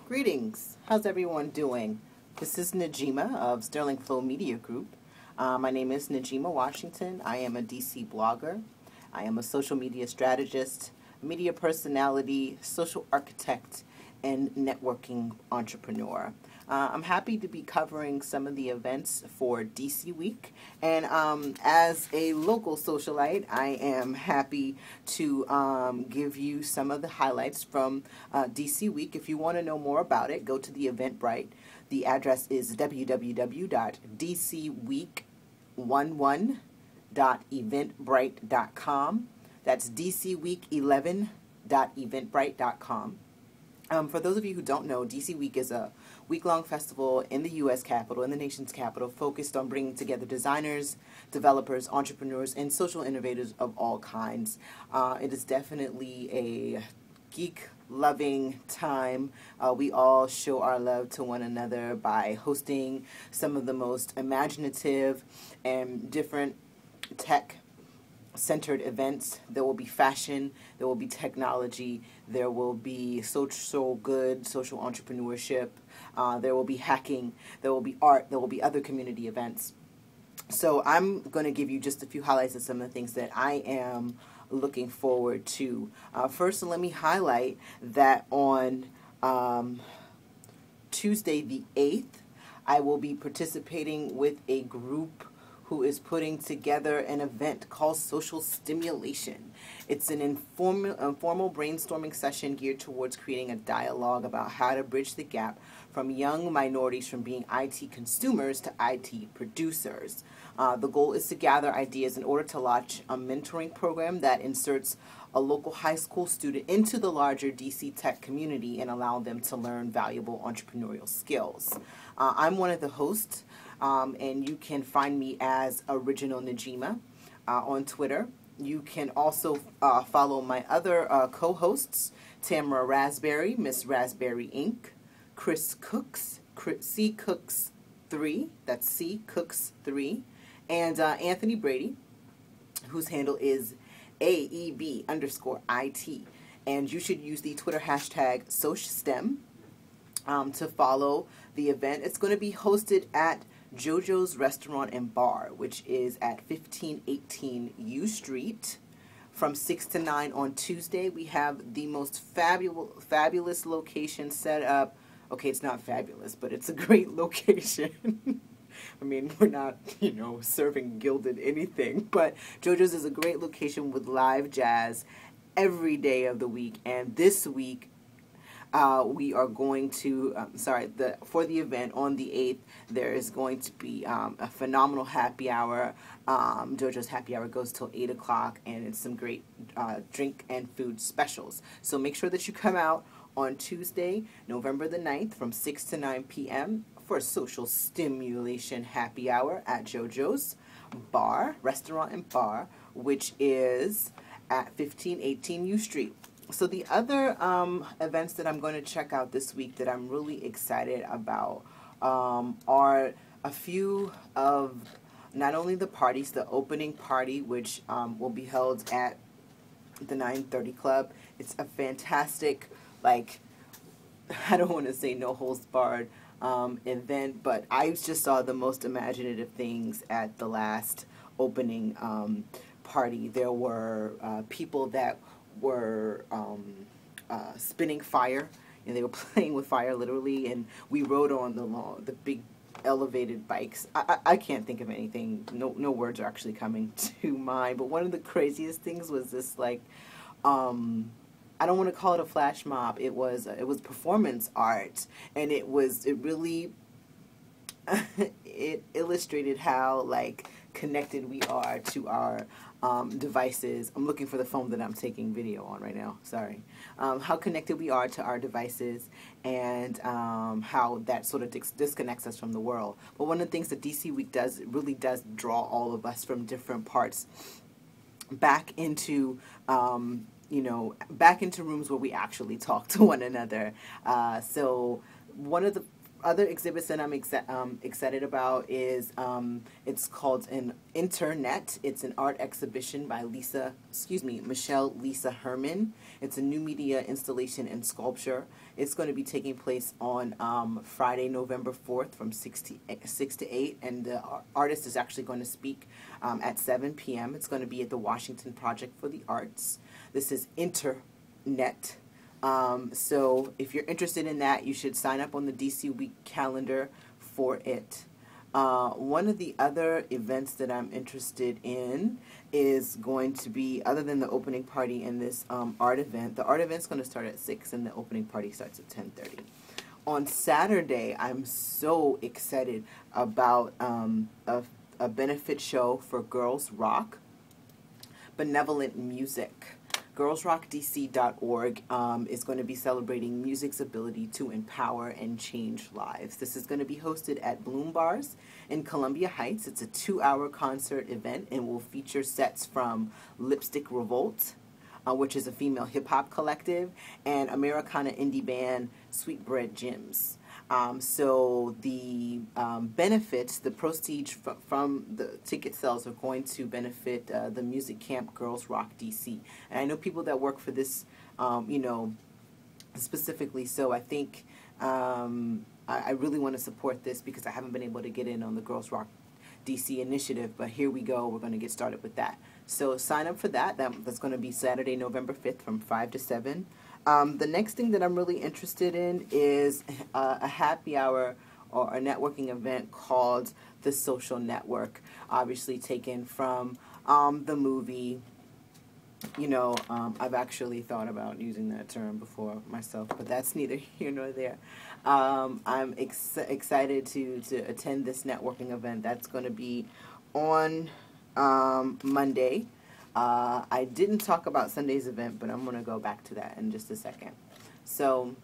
Greetings. How's everyone doing? This is Najeema of Sterling Flow Media Group. My name is Najeema Washington. I am a DC blogger. I am a social media strategist, media personality, social architect, and networking entrepreneur. I'm happy to be covering some of the events for DC Week, and as a local socialite, I am happy to give you some of the highlights from DC Week. If you want to know more about it, go to the Eventbrite. The address is www.dcweek11.eventbrite.com. That's dcweek11.eventbrite.com. For those of you who don't know, DC Week is a week-long festival in the U.S. Capitol, in the nation's capital, focused on bringing together designers, developers, entrepreneurs, and social innovators of all kinds. It is definitely a geek-loving time. We all show our love to one another by hosting some of the most imaginative and different tech-centered events. There will be fashion, there will be technology, there will be social good, social entrepreneurship, there will be hacking, there will be art, there will be other community events. So I'm going to give you just a few highlights of some of the things that I am looking forward to. First, let me highlight that on Tuesday the 8th, I will be participating with a group who is putting together an event called Social STEMulation. It's an informal brainstorming session geared towards creating a dialogue about how to bridge the gap from young minorities from being IT consumers to IT producers. The goal is to gather ideas in order to launch a mentoring program that inserts a local high school student into the larger DC tech community and allow them to learn valuable entrepreneurial skills. I'm one of the hosts. And you can find me as Original Najeema on Twitter. You can also follow my other co-hosts, Tamara Raspberry, Miss Raspberry Inc., Chris Cooks, C Cooks 3, that's C Cooks 3, and Anthony Brady, whose handle is AEB_IT. And you should use the Twitter hashtag SocialSTEM to follow the event. It's going to be hosted at JoJos Restaurant and Bar, which is at 1518 U Street from 6 to 9 on Tuesday. We have the most fabulous location set up. Okay, it's not fabulous, but it's a great location. I mean, we're not, serving gilded anything, but JoJo's is a great location with live jazz every day of the week. And this week, we are going to, for the event on the 8th, there is going to be a phenomenal happy hour. JoJo's happy hour goes till 8 o'clock, and it's some great drink and food specials. So make sure that you come out on Tuesday, November the 9th from 6 to 9 p.m. for a Social STEMulation happy hour at JoJo's Restaurant and Bar, which is at 1518 U Street. So the other events that I'm going to check out this week that I'm really excited about are a few of not only the parties, the opening party, which will be held at the 930 Club. It's a fantastic, I don't want to say no holds barred event, but I just saw the most imaginative things at the last opening party. There were people that were spinning fire, and they were playing with fire literally, and we rode on the big elevated bikes. I can't think of anything. No words are actually coming to mind, but one of the craziest things was this I don't want to call it a flash mob. It was performance art, and it really it illustrated how connected we are to our devices. I'm looking for the phone that I'm taking video on right now. Sorry. How connected we are to our devices, and how that sort of disconnects us from the world. But one of the things that DC Week does, it really does draw all of us from different parts back into back into rooms where we actually talk to one another. So one of the other exhibits that I'm excited about is it's called an Internet. It's an art exhibition by Michelle Lisa Herman. It's a new media installation and sculpture. It's going to be taking place on Friday, November 4th from 6 to 8, and the artist is actually going to speak at 7 p.m. It's going to be at the Washington Project for the Arts. This is Internet. So if you're interested in that, you should sign up on the DC Week calendar for it. One of the other events that I'm interested in is going to be, other than the opening party and this art event, the art event's going to start at 6 and the opening party starts at 10:30. On Saturday, I'm so excited about a benefit show for Girls Rock, Benevolent Music. GirlsRockDC.org is going to be celebrating music's ability to empower and change lives. This is going to be hosted at Bloom Bars in Columbia Heights. It's a 2-hour concert event and will feature sets from Lipstick Revolt, which is a female hip-hop collective, and Americana indie band Sweetbread Gems. So the benefits, the proceeds from the ticket sales are going to benefit the music camp Girls Rock DC. And I know people that work for this, specifically, so I think I really want to support this because I haven't been able to get in on the Girls Rock DC initiative, but here we go. We're going to get started with that. So sign up for that. That's going to be Saturday, November 5th from 5 to 7. The next thing that I'm really interested in is a happy hour or a networking event called the Social Network, obviously taken from the movie. I've actually thought about using that term before myself, but that's neither here nor there. I'm excited to attend this networking event. That's going to be on Monday. I didn't talk about Sunday's event, but I'm going to go back to that in just a second. So,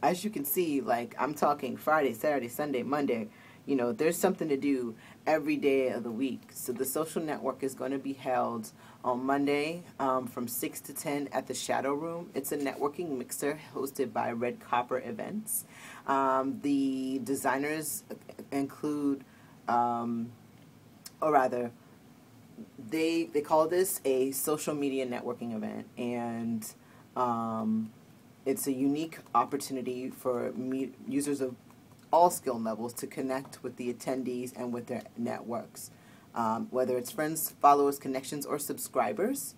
as you can see, I'm talking Friday, Saturday, Sunday, Monday. There's something to do every day of the week. So the Social Network is going to be held on Monday from 6 to 10 at the Shadow Room. It's a networking mixer hosted by Red Copper Events. The designers include, they call this a social media networking event, and it's a unique opportunity for users of all skill levels to connect with the attendees and with their networks. Whether it's friends, followers, connections, or subscribers,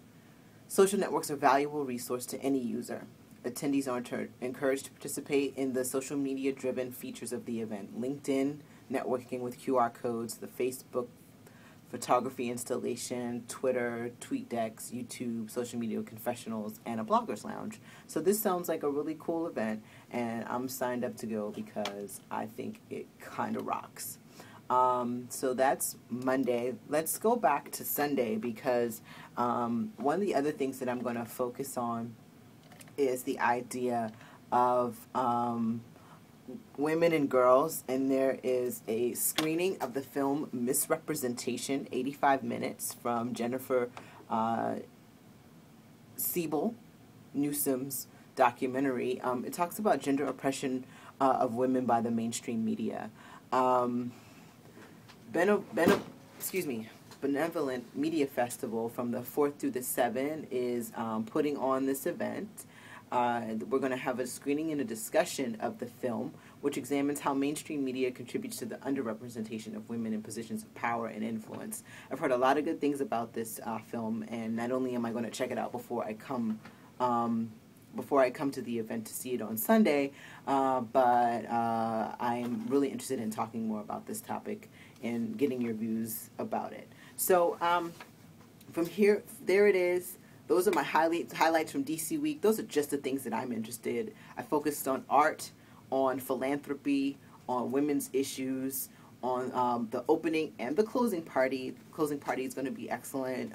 social networks are a valuable resource to any user. Attendees are encouraged to participate in the social media-driven features of the event. LinkedIn, networking with QR codes, the Facebook photography installation, Twitter, TweetDecks, YouTube, social media confessionals, and a blogger's lounge. So this sounds like a really cool event, and I'm signed up to go because I think it kind of rocks. So that's Monday. Let's go back to Sunday because one of the other things that I'm going to focus on is the idea of women and girls, and there is a screening of the film MissRepresntation, 85 minutes, from Jennifer Siebel Newsom's documentary. It talks about gender oppression of women by the mainstream media. Benevolent Media Festival from the 4th through the 7th is putting on this event. We're going to have a screening and a discussion of the film, which examines how mainstream media contributes to the underrepresentation of women in positions of power and influence. I've heard a lot of good things about this film, and not only am I going to check it out before I come to the event to see it on Sunday, but I'm really interested in talking more about this topic and getting your views about it. So from here, there it is. Those are my highlights from DC Week. Those are just the things that I'm interested in. I focused on art, on philanthropy, on women's issues, on the opening and the closing party. The closing party is going to be excellent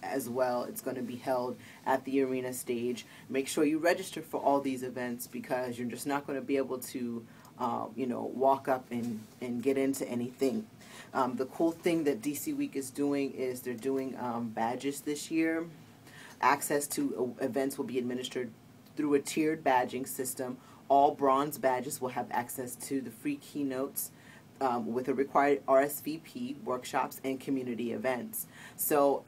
as well. It's going to be held at the arena stage. Make sure you register for all these events because you're just not going to be able to walk up and get into anything. The cool thing that DC Week is doing is they're doing badges this year. Access to events will be administered through a tiered badging system All bronze badges will have access to the free keynotes with a required RSVP, workshops, and community events. So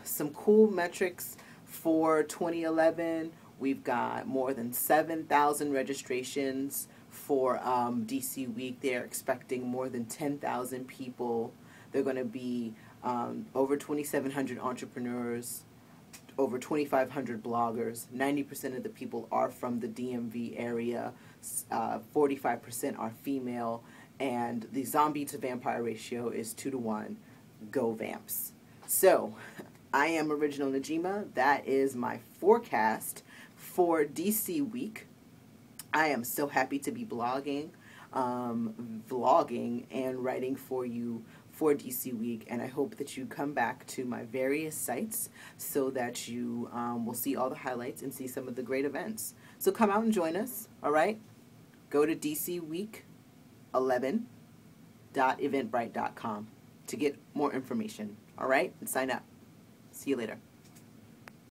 some cool metrics for 2011. We've got more than 7,000 registrations for DC Week. They're expecting more than 10,000 people. They're going to be over 2,700 entrepreneurs, over 2,500 bloggers. 90% of the people are from the DMV area. 45% are female. And the zombie to vampire ratio is 2-to-1. Go Vamps. So, I am Original Najeema. That is my forecast for DC Week. I am so happy to be blogging, vlogging, and writing for you for DC Week, and I hope that you come back to my various sites so that you will see all the highlights and see some of the great events. So come out and join us, all right? Go to DCWEEK11.eventbrite.com to get more information, all right? And sign up. See you later.